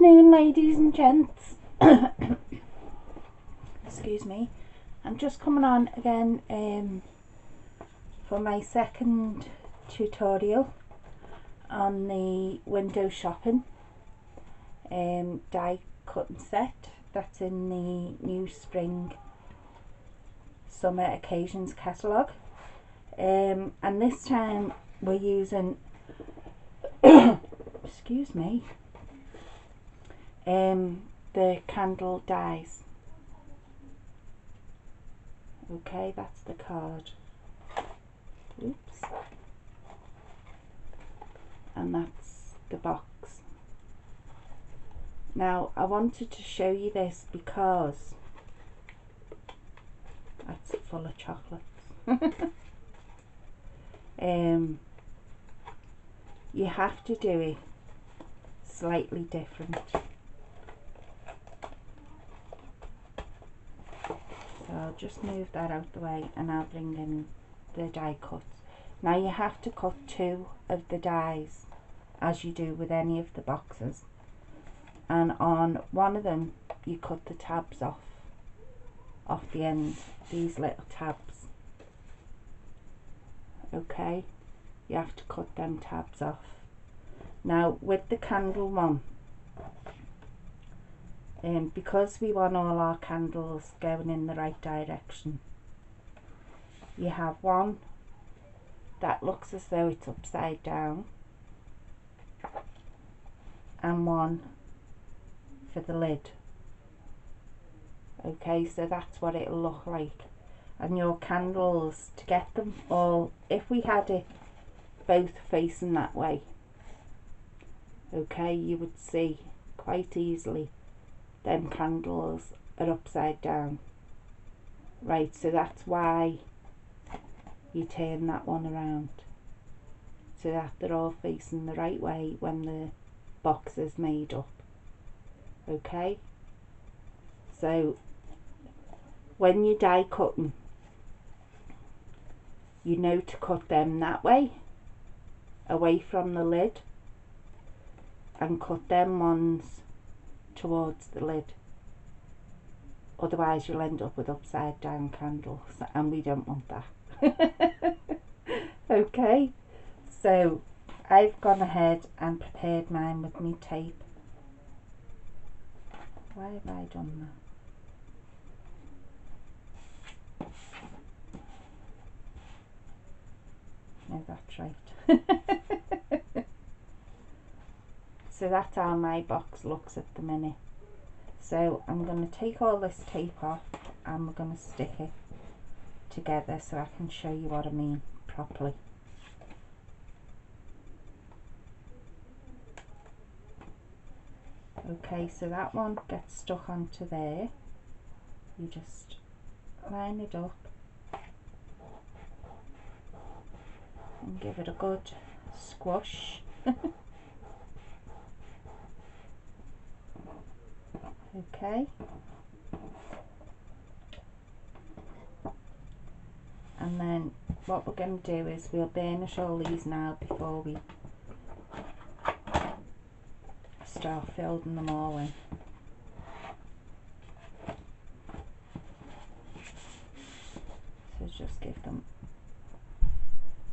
afternoon, ladies and gents. Excuse me. I'm just coming on again for my second tutorial on the window shopping die cutting set that's in the new spring summer occasions catalogue, and this time we're using excuse me, the candle dies. Okay, that's the card. Oops. And that's the box. Now I wanted to show you this because that's full of chocolates. You have to do it slightly different. So I'll just move that out the way and I'll bring in the die cuts. Now you have to cut two of the dies as you do with any of the boxes, and on one of them you cut the tabs off the end, these little tabs. Okay, you have to cut them tabs off. Now with the candle one, because we want all our candles going in the right direction, you have one that looks as though it's upside down and one for the lid. Okay, so that's what it'll look like. And your candles, to get them all, if we had it both facing that way, okay, you would see quite easily them candles are upside down. Right, so that's why you turn that one around, so that they're all facing the right way when the box is made up. Okay, so when you die cutting, you know to cut them that way, away from the lid, and cut them ones towards the lid. Otherwise you'll end up with upside down candles, and we don't want that. Okay, so I've gone ahead and prepared mine with me tape. Why have I done that? No, that's right. So that's how my box looks at the minute. So I'm going to take all this tape off and we're going to stick it together so I can show you what I mean properly. Okay, so that one gets stuck onto there. You just line it up and give it a good squash. Okay, and then what we're going to do is we'll burnish all these now before we start filling them all in. So just give them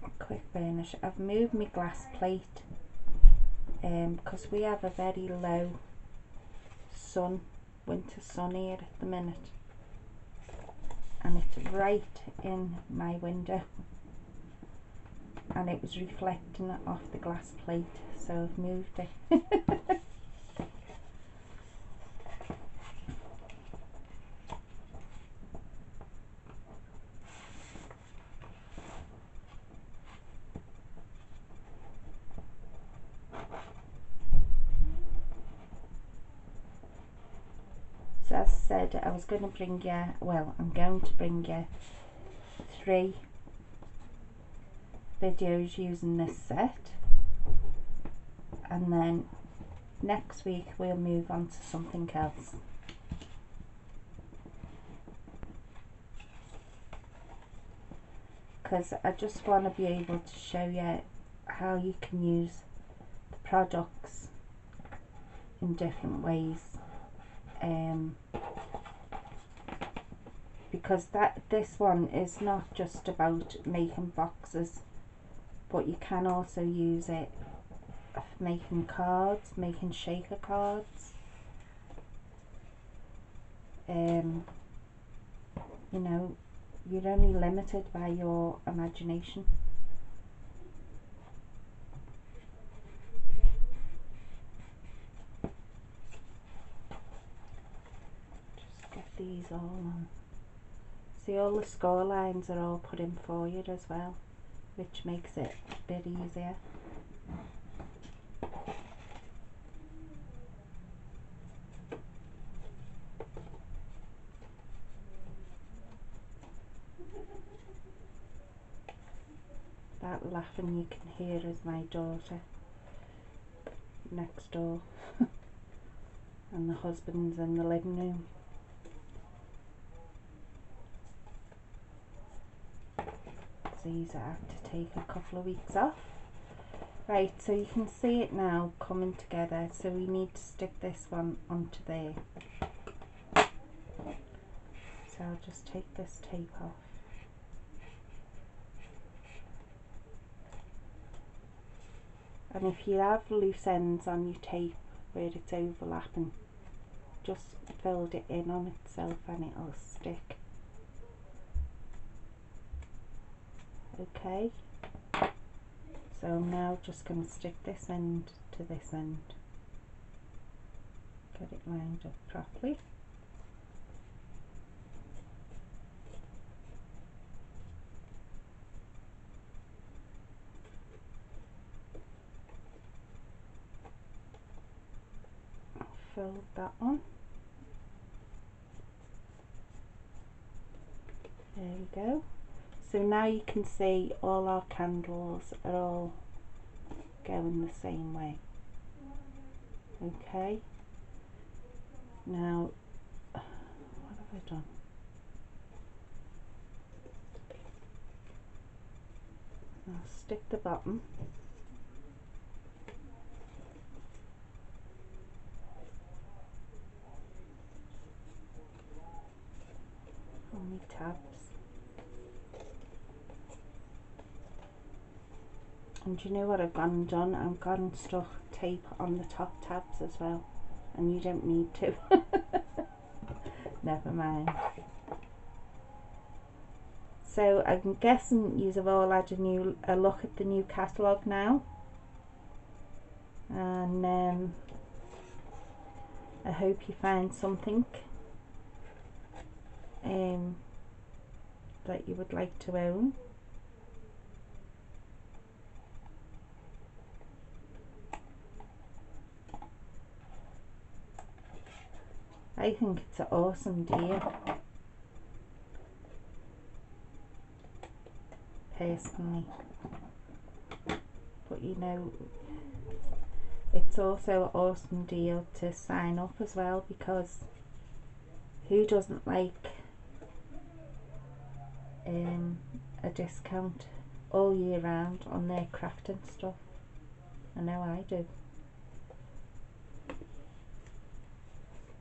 a quick burnish. I've moved my glass plate because we have a very low winter sun here at the minute, and it's right in my window and it was reflecting off the glass plate, so I've moved it. So as I said, I was going to bring you, well, I'm going to bring you 3 videos using this set, and then next week we'll move on to something else. Because I just want to be able to show you how you can use the products in different ways, because this one is not just about making boxes, but you can also use it for making cards, making shaker cards. You know, you're only limited by your imagination. Just get these all on. See, all the score lines are all put in for you as well, which makes it a bit easier. That laughing you can hear is my daughter next door and the husband's in the living room. These I have to take a couple of weeks off. Right, so you can see it now coming together, so we need to stick this one onto there. So I'll just take this tape off. And if you have loose ends on your tape where it's overlapping, just fold it in on itself and it'll stick. Okay, so I'm now just going to stick this end to this end, get it lined up properly. Fold that on. There we go. So now you can see all our candles are all going the same way. Okay. Now, what have I done? I'll stick the bottom. On my tabs. And you know what I've gone and done? I've gone and stuck tape on the top tabs as well, and you don't need to. Never mind. So I'm guessing you have all had a look at the new catalogue now, and I hope you find something that you would like to own. I think it's an awesome deal, personally, but you know, it's also an awesome deal to sign up as well, because who doesn't like a discount all year round on their crafting stuff? I know I do.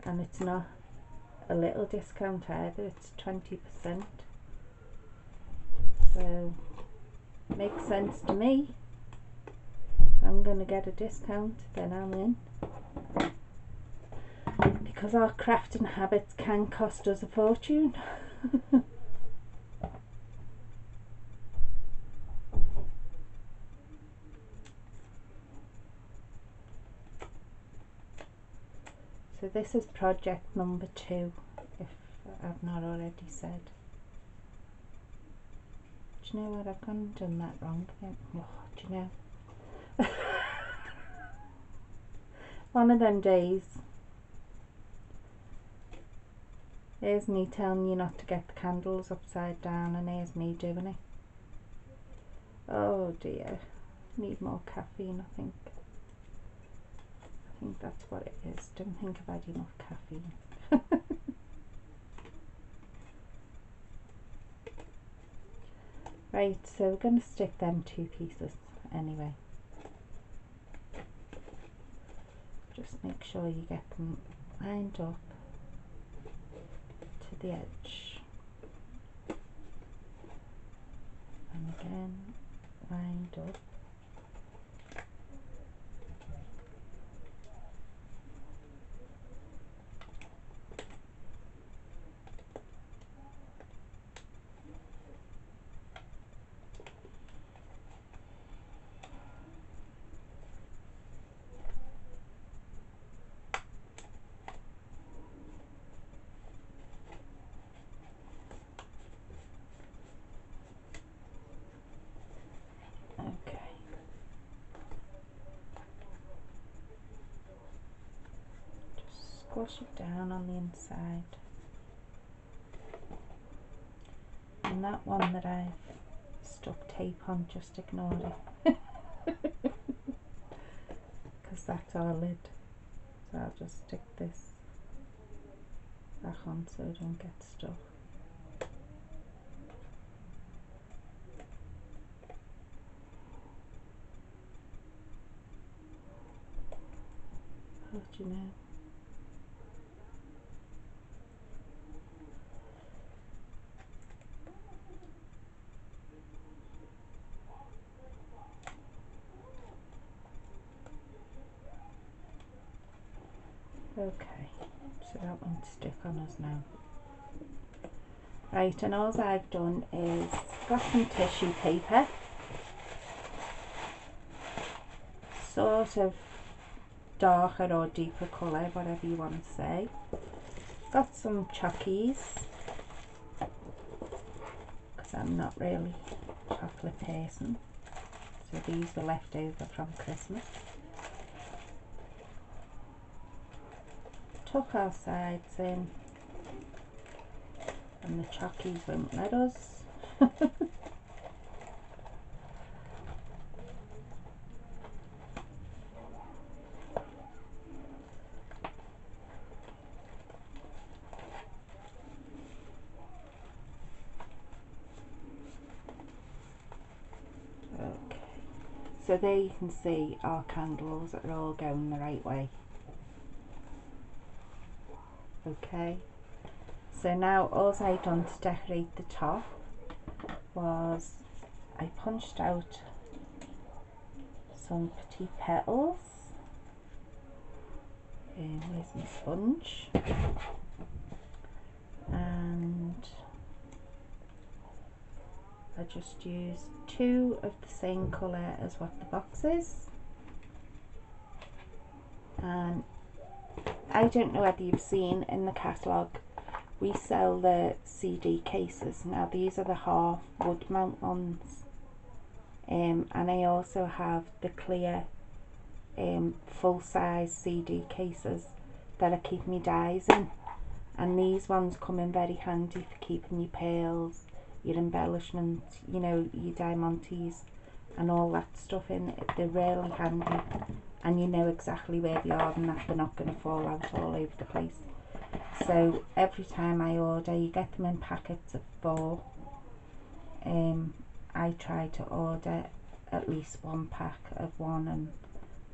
And it's not a little discount either, it's 20%. So makes sense to me. If I'm going to get a discount, then I'm in. Because our crafting habits can cost us a fortune. So this is project number 2, if I've not already said. Do you know what, I've gone and done that wrong again. Oh, do you know? One of them days. Here's me telling you not to get the candles upside down, and here's me doing it. Oh dear. Need more caffeine, I think. I think that's what it is. Don't think I've had enough caffeine. Right, so we're going to stick them 2 pieces anyway. Just just make sure you get them lined up to the edge, and again lined up. Squash it down on the inside, and that one that I've stuck tape on, just ignore it because that's our lid, so I'll just stick this back on so it don't get stuck. How do you know? Okay, so that won't stick on us now. Right, and all I've done is got some tissue paper, sort of darker or deeper colour, whatever you want to say. Got some chockies, because I'm not really a chocolate person, so these were left over from Christmas. Tuck our sides in, and the chockies won't let us. Okay, so there you can see our candles are all going the right way. Okay, so now all I done to decorate the top was I punched out some petite petals. Where's my sponge? And I just used 2 of the same colour as what the box is, and I don't know whether you've seen in the catalogue, we sell the CD cases. Now these are the half wood mount ones, and I also have the clear full size CD cases that I keep my dies in, and these ones come in very handy for keeping your pearls, your embellishments, you know, your diamantes and all that stuff in. They're really handy, and you know exactly where they are and that they're not going to fall out all over the place. So every time I order, you get them in packets of 4. I try to order at least 1 pack of one, and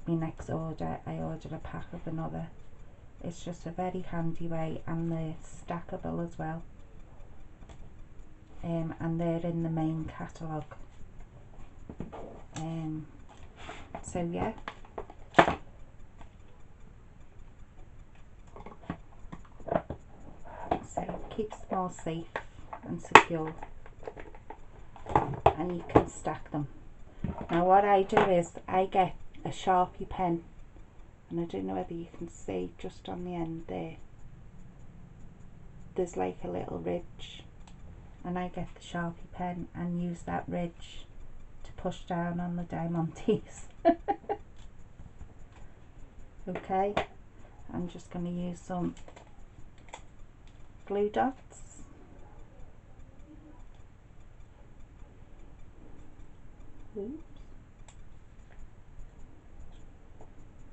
my next order I order a pack of another. It's just a very handy way, and they're stackable as well. And they're in the main catalogue. So yeah. So it keeps them all safe and secure, and you can stack them. Now what I do is I get a Sharpie pen, and I don't know whether you can see just on the end there, there's like a little ridge, and I get the Sharpie pen and use that ridge to push down on the diamantes. Okay, I'm just going to use some glue dots. Oops.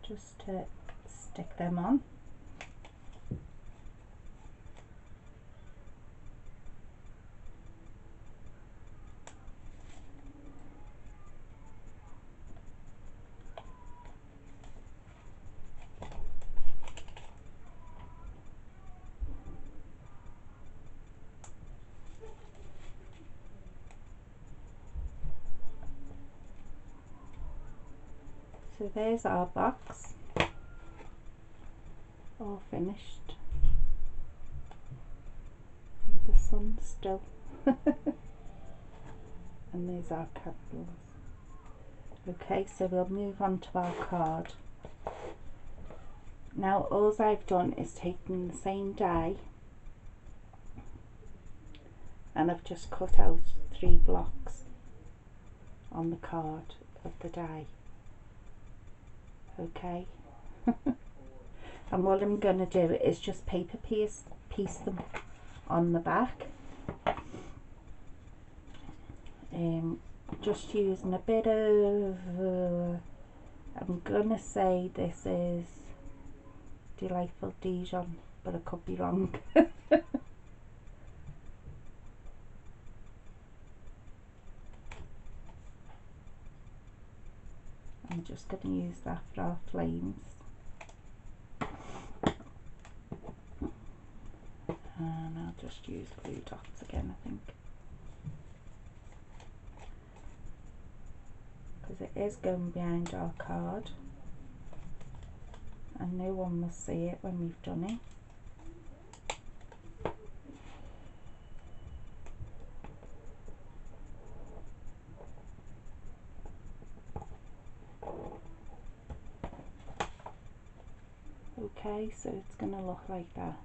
Just to stick them on. So there's our box, all finished. See the sun still. And there's our candles. Okay, so we'll move on to our card. Now all I've done is taken the same die and I've just cut out 3 blocks on the card of the die. Okay. And what I'm going to do is just paper piece them on the back. Just using a bit of, I'm going to say this is Delightful Dijon, but I could be wrong. I'm just going to use that for our flames. And I'll just use glue dots again, I think. Because it is going behind our card. And no one will see it when we've done it. Okay, so it's going to look like that.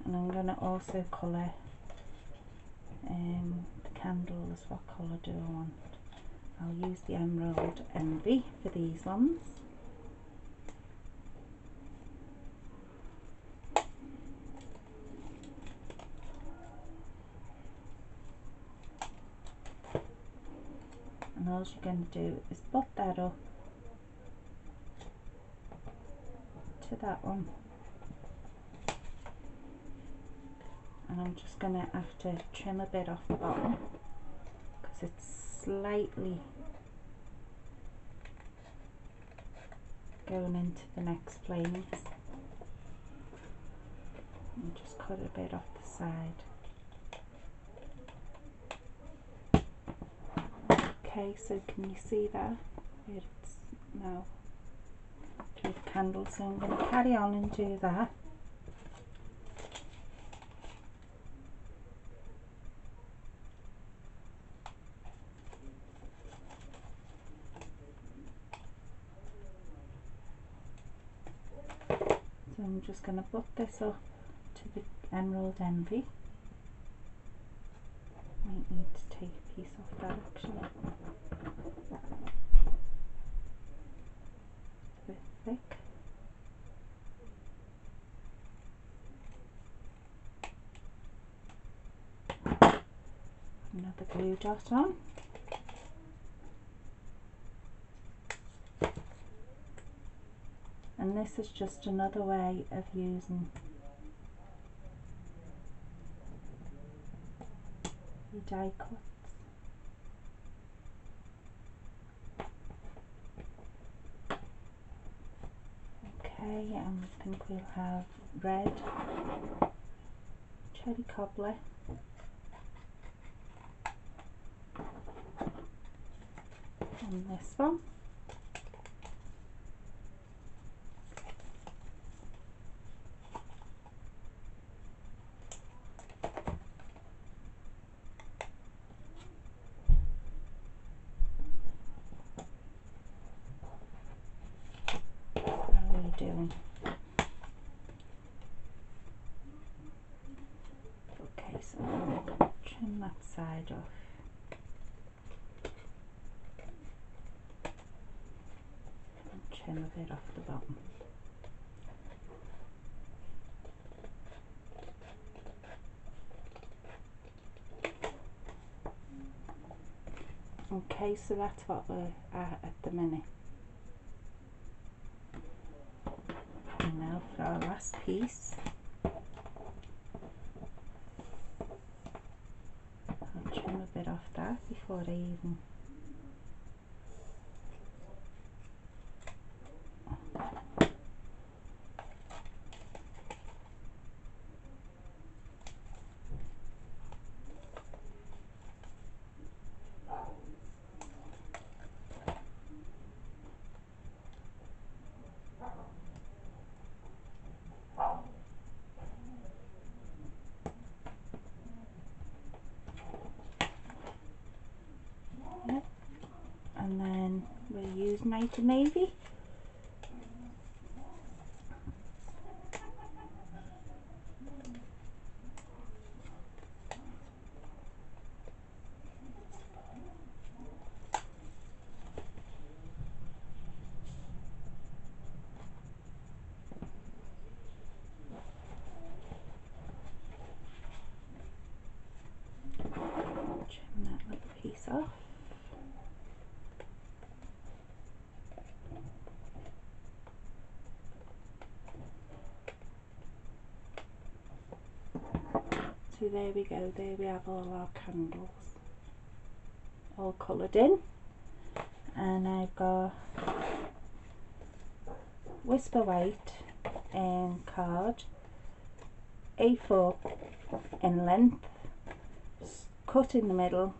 And I'm going to also colour the candles. What colour do I want? I'll use the Emerald Envy for these ones. And all you're going to do is put that up to that one. And I'm just going to have to trim a bit off the bottom because it's slightly going into the next flames. And just cut a bit off the side. Okay, so can you see that? It's now through the candle, so I'm going to carry on and do that. So I'm just going to put this up to the Emerald Envy. Might need to take a piece off that actually. It's a bit thick. Another glue dot on. And this is just another way of using your die cuts. Okay, and I think we'll have red cherry cobbler on this one. How are we doing? Okay, so I'm going to trim that side off. And trim a bit off the bottom. Okay, so that's what we're at the minute. And now for our last piece, I'll trim a bit off that before I even white and navy. Trim that little piece off. So there we go, there we have all our candles all coloured in, and I've got Whisper White card, A4 in length, cut in the middle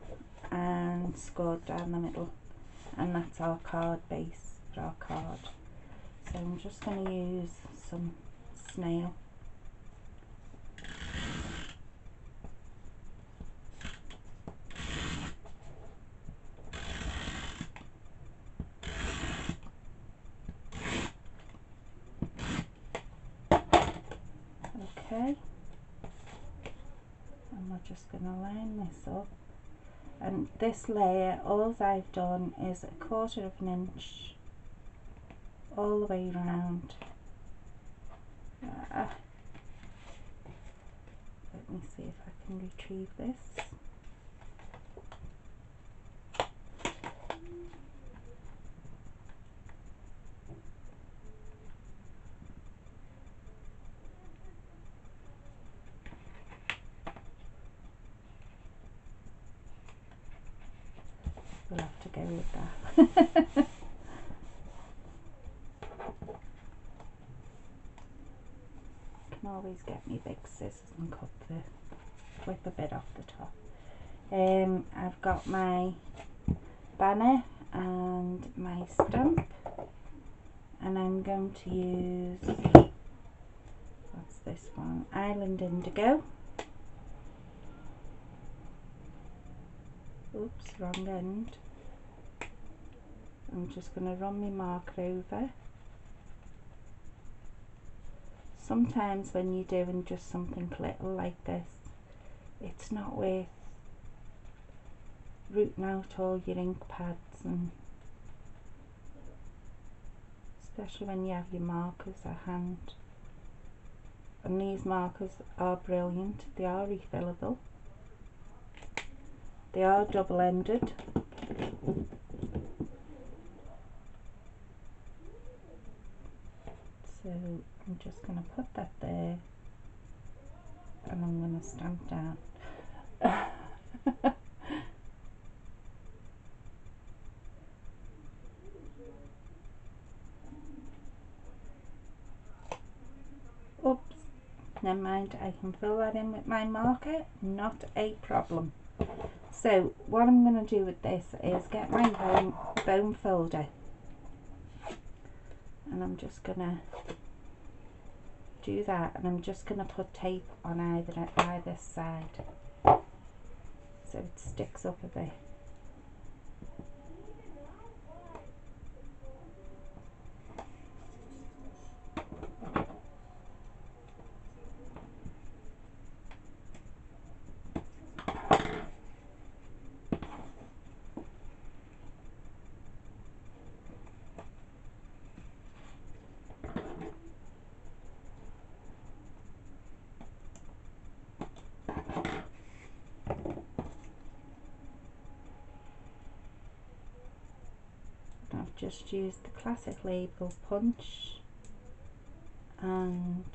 and scored down the middle, and that's our card base for our card. So I'm just going to use some snail. Okay, and we're just going to line this up, and this layer, all I've done is 1/4 inch all the way around. Let me see if I can retrieve this. We'll have to go with that. Can always get me big scissors and clip a bit off the top. I've got my banner and my stamp, and I'm going to use, what's this one, Island Indigo. Oops, wrong end. I'm just going to run my marker over. Sometimes when you're doing just something little like this, it's not worth rooting out all your ink pads, and especially when you have your markers at hand. And these markers are brilliant, they are refillable, they are double-ended. So I'm just going to put that there, and I'm going to stamp down. Oops, never mind, I can fill that in with my marker, not a problem. So what I'm going to do with this is get my bone folder, and I'm just going to do that, and I'm just going to put tape on either side so it sticks up a bit. I've just used the classic label punch and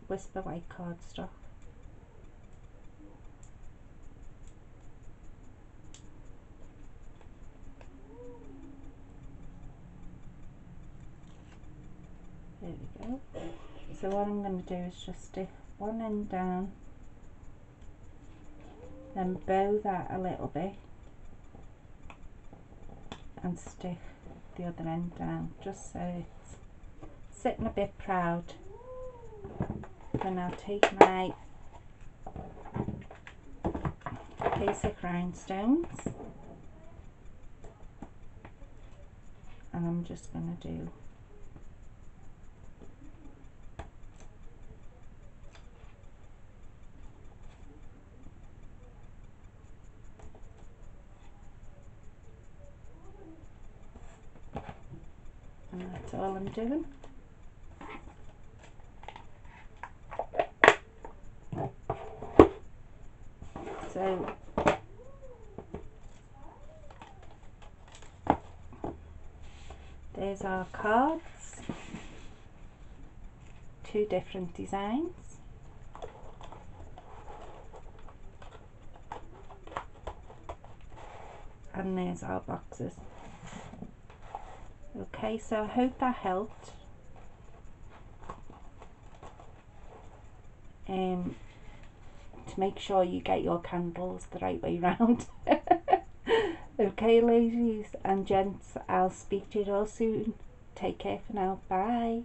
Whisper White cardstock. There we go. So what I'm going to do is just stick one end down, then bow that a little bit and stick the other end down, just so it's sitting a bit proud. Then I'll take my basic rhinestones and I'm just going to do and that's all I'm doing. So there's our cards, 2 different designs. And there's our boxes. Okay, so I hope that helped. To make sure you get your candles the right way round. Okay, ladies and gents, I'll speak to you all soon. Take care for now. Bye.